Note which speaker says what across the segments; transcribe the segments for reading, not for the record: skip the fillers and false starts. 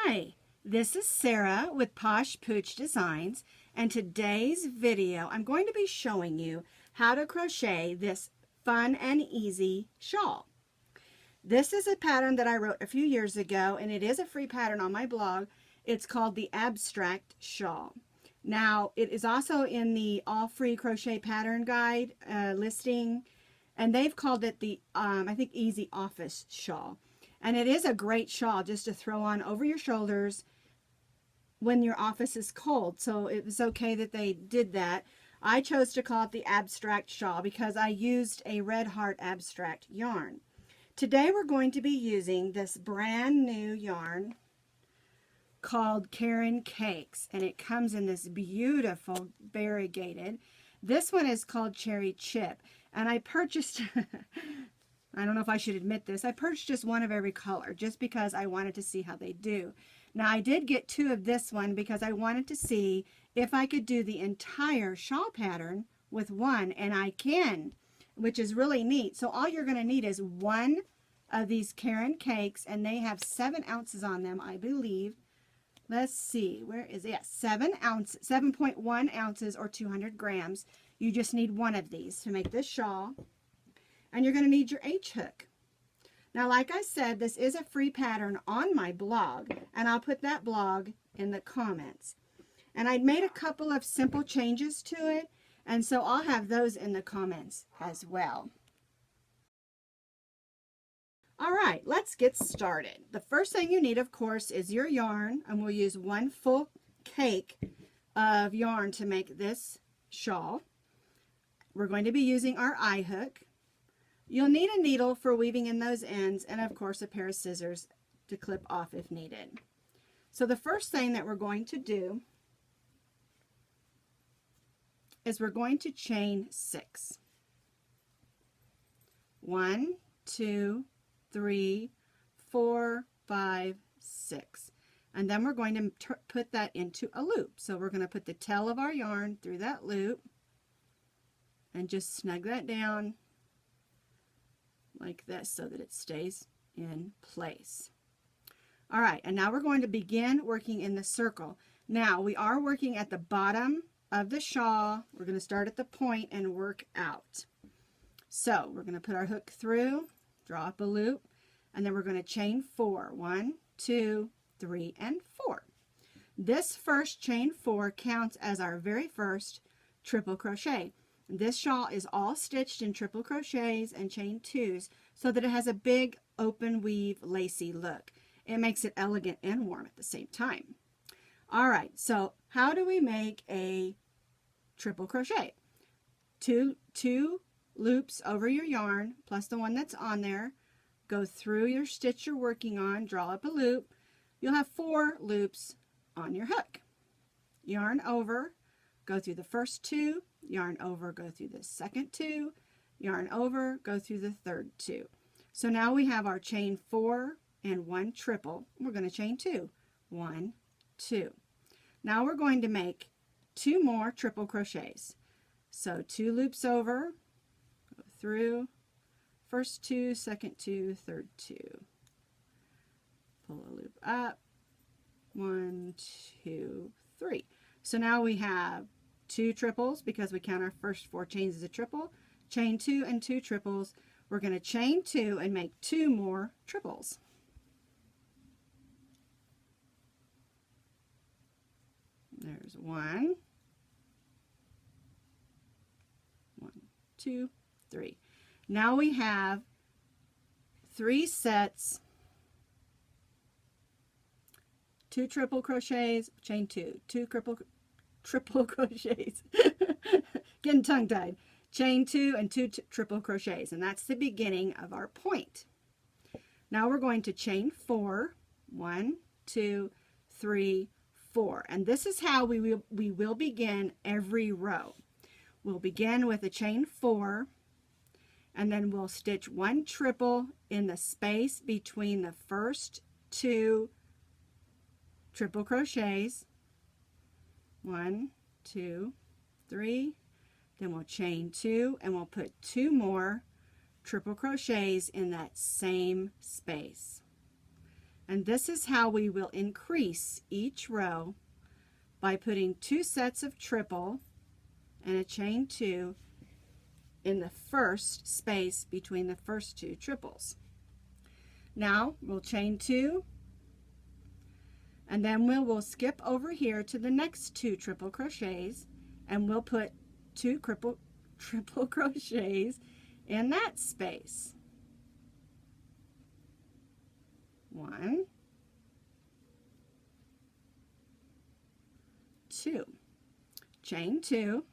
Speaker 1: Hi, this is Sarah with Posh Pooch Designs, and today's video I'm going to be showing you how to crochet this fun and easy shawl. This is a pattern that I wrote a few years ago, and it is a free pattern on my blog. It's called the Abstract Shawl. Now, it is also in the All Free Crochet Pattern Guide listing, and they've called it the, I think, Easy Office Shawl. And it is a great shawl just to throw on over your shoulders when your office is cold. So it was okay that they did that. I chose to call it the Abstract Shawl because I used a Red Heart Abstract yarn. Today we're going to be using this brand new yarn called Karen Cakes, and it comes in this beautiful variegated. This one is called Cherry Chip, and I purchased I don't know if I should admit this, I purchased just one of every color just because I wanted to see how they do. Now I did get two of this one because I wanted to see if I could do the entire shawl pattern with one, and I can, which is really neat. So all you're going to need is one of these Karen Cakes, and they have 7 ounces on them, I believe. Let's see, where is it? Yeah, 7.1 ounces or 200 grams. You just need one of these to make this shawl. And you're going to need your H hook. Now, like I said, this is a free pattern on my blog, and I'll put that blog in the comments. And I made a couple of simple changes to it, and so I'll have those in the comments as well. All right, let's get started. The first thing you need, of course, is your yarn, and we'll use 1 full cake of yarn to make this shawl. We're going to be using our eye hook. You'll need a needle for weaving in those ends, and of course a pair of scissors to clip off if needed. So the first thing that we're going to do is we're going to chain 6. 1, 2, 3, 4, 5, 6. And then we're going to put that into a loop. So we're going to put the tail of our yarn through that loop and just snug that down like this so that it stays in place. All right, and now we're going to begin working in the circle. Now we are working at the bottom of the shawl. We're going to start at the point and work out. So we're going to put our hook through, draw up a loop, and then we're going to chain 4. 1, 2, 3, and 4. This first chain 4 counts as our very first triple crochet. This shawl is all stitched in triple crochets and chain 2s so that it has a big open weave lacy look. It makes it elegant and warm at the same time. All right, so how do we make a triple crochet? Two loops over your yarn plus the one that's on there. Go through your stitch you're working on, draw up a loop. You'll have 4 loops on your hook. Yarn over, go through the first 2, yarn over, go through the second 2, yarn over, go through the third 2. So now we have our chain 4 and 1 triple. We're going to chain 2. 1, 2. Now we're going to make 2 more triple crochets. So 2 loops over, go through, first 2, second 2, third 2. Pull a loop up, 1, 2, 3. So now we have 2 triples because we count our first 4 chains as a triple. Chain 2 and 2 triples. We're going to chain 2 and make 2 more triples. There's 1, 2, 3. Now we have 3 sets, 2 triple crochets, chain 2, 2 triple crochets, getting tongue-tied, chain 2 and 2 triple crochets, and that's the beginning of our point. Now we're going to chain 4, 1, 2, 3, 4, and this is how we will begin every row. We'll begin with a chain 4, and then we'll stitch 1 triple in the space between the first 2 triple crochets. 1, 2, 3, then we'll chain 2 and we'll put 2 more triple crochets in that same space. And this is how we will increase each row, by putting 2 sets of triple and a chain 2 in the first space between the first 2 triples. Now we'll chain 2, and then we'll skip over here to the next 2 triple crochets, and we'll put 2 triple crochets in that space. 1, 2, chain 2,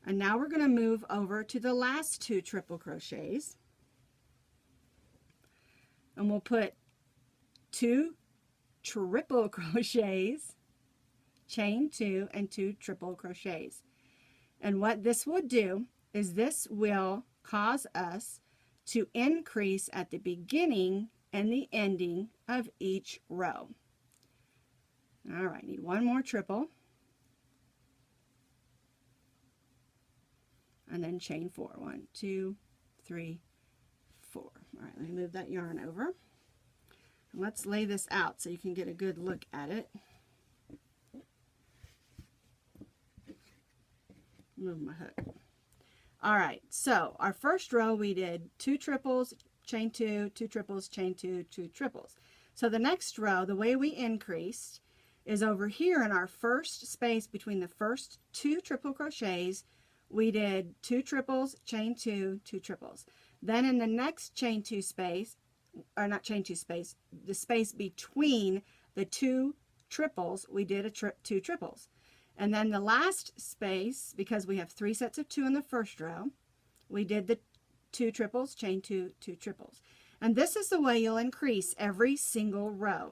Speaker 1: and now we're going to move over to the last 2 triple crochets, and we'll put 2 triple crochets, chain 2, and 2 triple crochets. And what this will do is this will cause us to increase at the beginning and the ending of each row. All right, need one more triple, and then chain 4. 1, 2, 3, 4. All right, let me move that yarn over. And let's lay this out so you can get a good look at it. Move my hook. All right, so our first row we did 2 triples, chain 2, 2 triples, chain 2, 2 triples. So the next row, the way we increased is over here in our first space between the first 2 triple crochets, we did 2 triples, chain 2, 2 triples. Then in the next chain 2 space, or not chain 2 space, the space between the 2 triples, we did 2 triples. And then the last space, because we have 3 sets of 2 in the first row, we did the 2 triples, chain 2, 2 triples. And this is the way you'll increase every single row.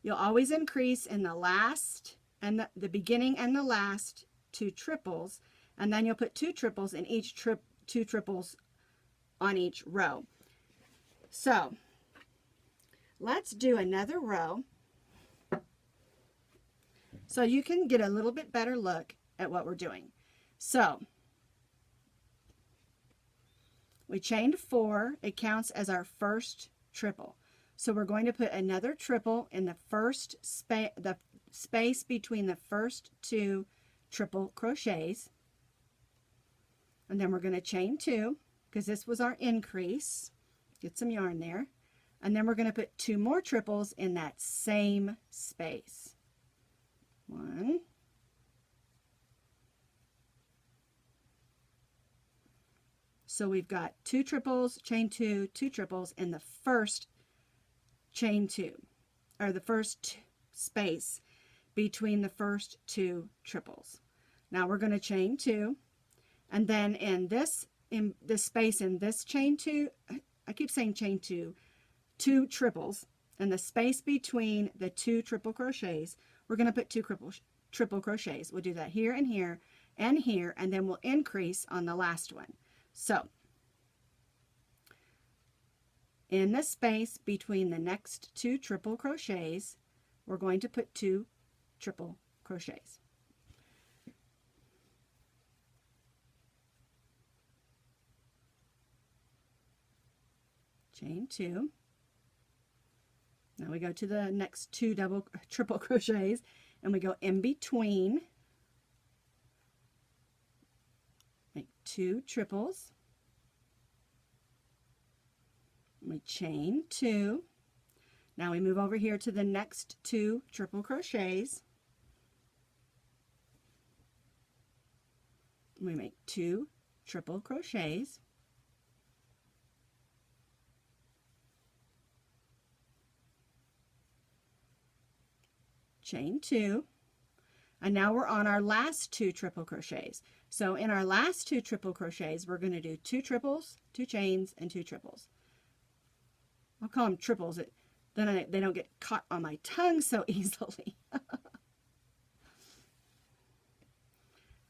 Speaker 1: You'll always increase in the last and the beginning and the last 2 triples, and then you'll put 2 triples in each 2 triples on each row. So let's do another row so you can get a little bit better look at what we're doing. So we chained 4. It counts as our first triple. So we're going to put another triple in the first space between the first 2 triple crochets, and then we're going to chain 2 because this was our increase. Get some yarn there, and then we're going to put 2 more triples in that same space. 1, so we've got 2 triples, chain 2, 2 triples in the first chain 2, or the first space between the first 2 triples. Now we're going to chain 2, and then in this space in this chain 2, I keep saying chain 2, 2 triples, and the space between the 2 triple crochets, we're going to put 2 triple crochets. We'll do that here and here and here, and then we'll increase on the last one. So in the space between the next 2 triple crochets, we're going to put 2 triple crochets. Chain 2. Now we go to the next 2 triple crochets, and we go in between, make 2 triples. We chain 2. Now we move over here to the next 2 triple crochets. We make 2 triple crochets. Chain 2. And now we're on our last 2 triple crochets. So in our last 2 triple crochets, we're going to do 2 triples, 2 chains, and 2 triples. I'll call them triples. Then they don't get caught on my tongue so easily.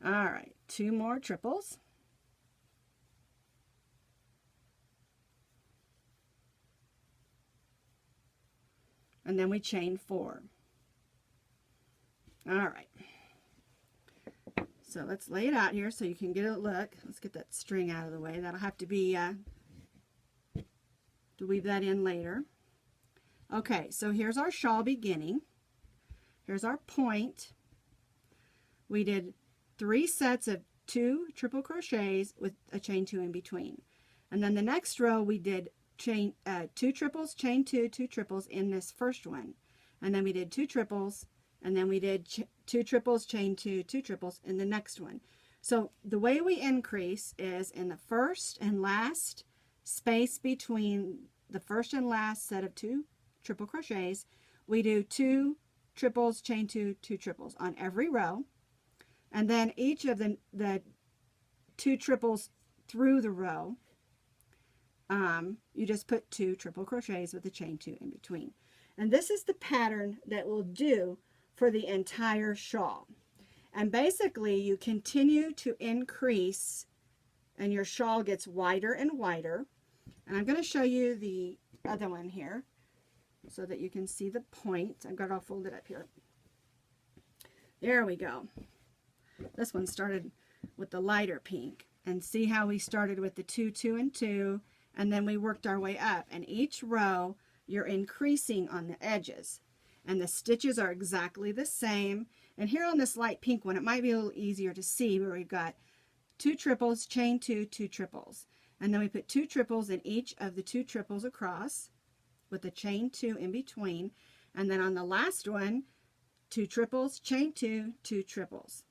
Speaker 1: All right, 2 more triples. And then we chain 4. All right. So let's lay it out here so you can get a look. Let's get that string out of the way. That'll have to be to weave that in later. Okay, so here's our shawl beginning. Here's our point. We did 3 sets of 2 triple crochets with a chain 2 in between. And then the next row we did 2 triples, chain 2, 2 triples in this first one. And then we did 2 triples, and then we did 2 triples, chain 2, 2 triples in the next one. So the way we increase is in the first and last space between the first and last set of 2 triple crochets, we do 2 triples, chain 2, 2 triples on every row. And then each of the 2 triples through the row, you just put 2 triple crochets with the chain 2 in between. And this is the pattern that we'll do for the entire shawl. And basically you continue to increase and your shawl gets wider and wider. And I'm going to show you the other one here so that you can see the point. I've got it all folded up here. There we go. This one started with the lighter pink. And see how we started with the 2, 2, and 2, and then we worked our way up. And each row you're increasing on the edges. And the stitches are exactly the same. And here on this light pink one, it might be a little easier to see where we've got 2 triples, chain 2, 2 triples. And then we put 2 triples in each of the 2 triples across with the chain 2 in between. And then on the last one, 2 triples, chain 2, 2 triples.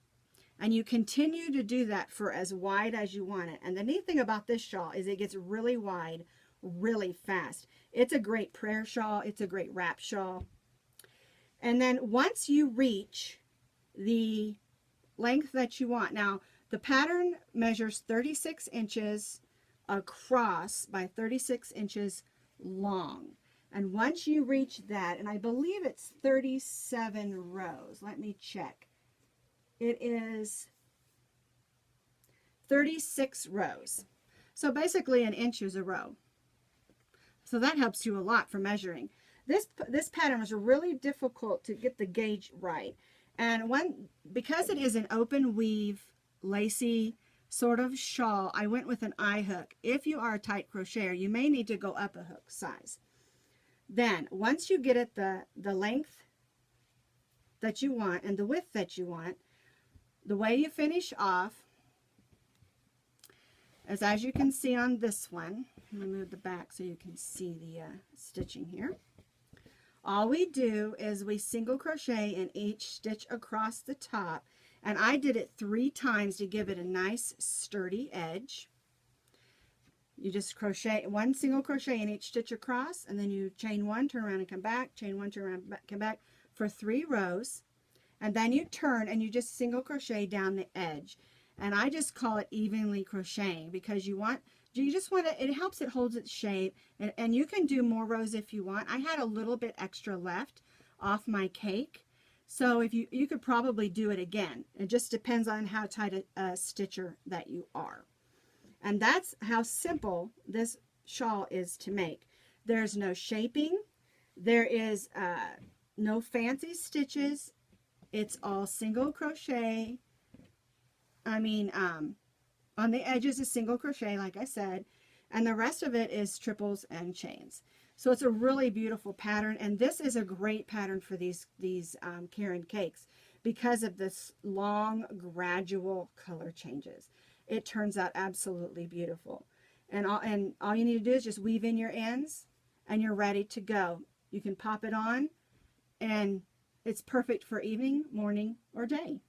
Speaker 1: And you continue to do that for as wide as you want it. And the neat thing about this shawl is it gets really wide really fast. It's a great prayer shawl. It's a great wrap shawl. And then once you reach the length that you want. Now, the pattern measures 36 inches across by 36 inches long. And once you reach that, and I believe it's 37 rows. Let me check. It is 36 rows. So basically an inch is a row. So that helps you a lot for measuring. This pattern was really difficult to get the gauge right. And because it is an open weave, lacy sort of shawl, I went with an eye hook. If you are a tight crocheter, you may need to go up a hook size. Then once you get it the length that you want and the width that you want, the way you finish off is, as you can see on this one, I'm going to move the back so you can see the stitching here. All we do is we single crochet in each stitch across the top, and I did it 3 times to give it a nice sturdy edge. You just crochet 1 single crochet in each stitch across, and then you chain 1, turn around and come back, chain 1, turn around, come back for 3 rows. And then you turn and you just single crochet down the edge. And I just call it evenly crocheting because you just want to, it helps, it holds its shape. And you can do more rows if you want. I had a little bit extra left off my cake. So if you could probably do it again. It just depends on how tight a stitcher that you are. And that's how simple this shawl is to make. There's no shaping. There is no fancy stitches. It's all single crochet. I mean, on the edges is single crochet, like I said, and the rest of it is triples and chains. So it's a really beautiful pattern, and this is a great pattern for these Karen cakes because of this long, gradual color changes. It turns out absolutely beautiful. And all you need to do is just weave in your ends, and you're ready to go. You can pop it on, and it's perfect for evening, morning, or day.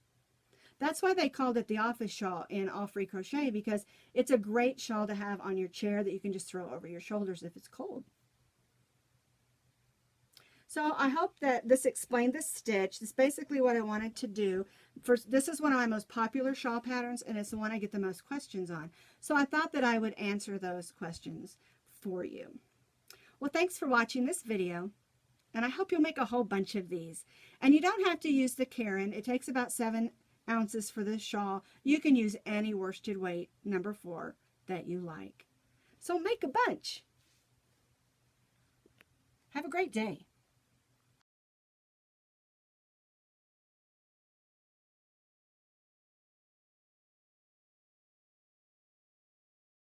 Speaker 1: That's why they called it the office shawl in All Free Crochet, because it's a great shawl to have on your chair that you can just throw over your shoulders if it's cold. So I hope that this explained the stitch. This is basically what I wanted to do. First, this is one of my most popular shawl patterns, and it's the one I get the most questions on. So I thought that I would answer those questions for you. Well, thanks for watching this video. And I hope you'll make a whole bunch of these. And you don't have to use the Karen. It takes about 7 ounces for this shawl. You can use any worsted weight, number 4, that you like. So make a bunch. Have a great day.